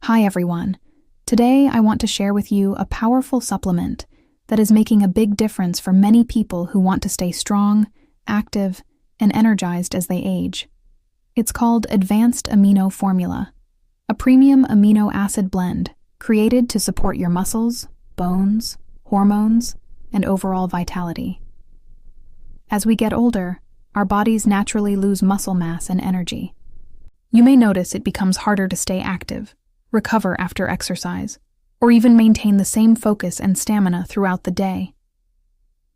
Hi everyone. Today I want to share with you a powerful supplement that is making a big difference for many people who want to stay strong, active, and energized as they age. It's called Advanced Amino Formula, a premium amino acid blend created to support your muscles, bones, hormones, and overall vitality. As we get older, our bodies naturally lose muscle mass and energy. You may notice it becomes harder to stay active, recover after exercise, or even maintain the same focus and stamina throughout the day.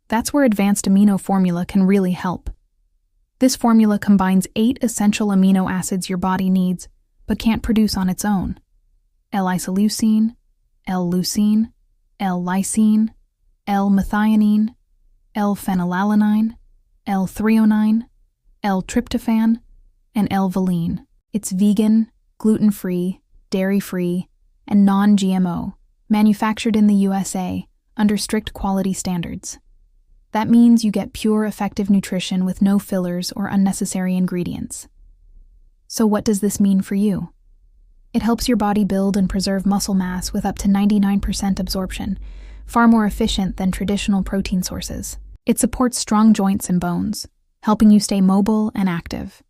That's where Advanced Amino Formula can really help. This formula combines 8 essential amino acids your body needs but can't produce on its own: L-isoleucine, L-leucine, L-lysine, L-methionine, L-phenylalanine, L-threonine, L-tryptophan, and L-valine. It's vegan, gluten-free, dairy-free, and non-GMO, manufactured in the USA under strict quality standards. That means you get pure, effective nutrition with no fillers or unnecessary ingredients. So what does this mean for you? It helps your body build and preserve muscle mass with up to 99% absorption, far more efficient than traditional protein sources. It supports strong joints and bones, helping you stay mobile and active.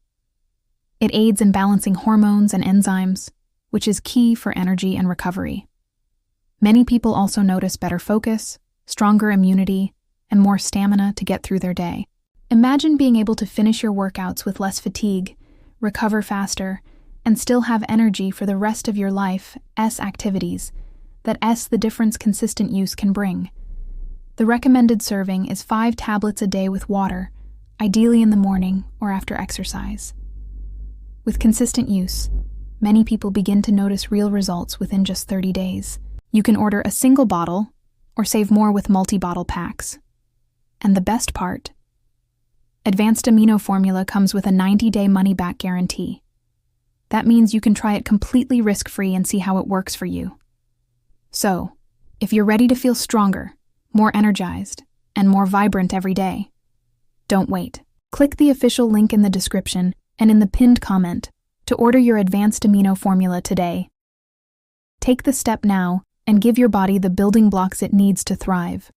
It aids in balancing hormones and enzymes, which is key for energy and recovery. Many people also notice better focus, stronger immunity, and more stamina to get through their day. Imagine being able to finish your workouts with less fatigue, recover faster, and still have energy for the rest of your life's activities. That's the difference consistent use can bring. The recommended serving is 5 tablets a day with water, ideally in the morning or after exercise. With consistent use, many people begin to notice real results within just 30 days. You can order a single bottle or save more with multi-bottle packs. And the best part, Advanced Amino Formula comes with a 90-day money-back guarantee. That means you can try it completely risk-free and see how it works for you. So, if you're ready to feel stronger, more energized, and more vibrant every day, don't wait. Click the official link in the description and in the pinned comment to order your Advanced Amino Formula today. Take the step now and give your body the building blocks it needs to thrive.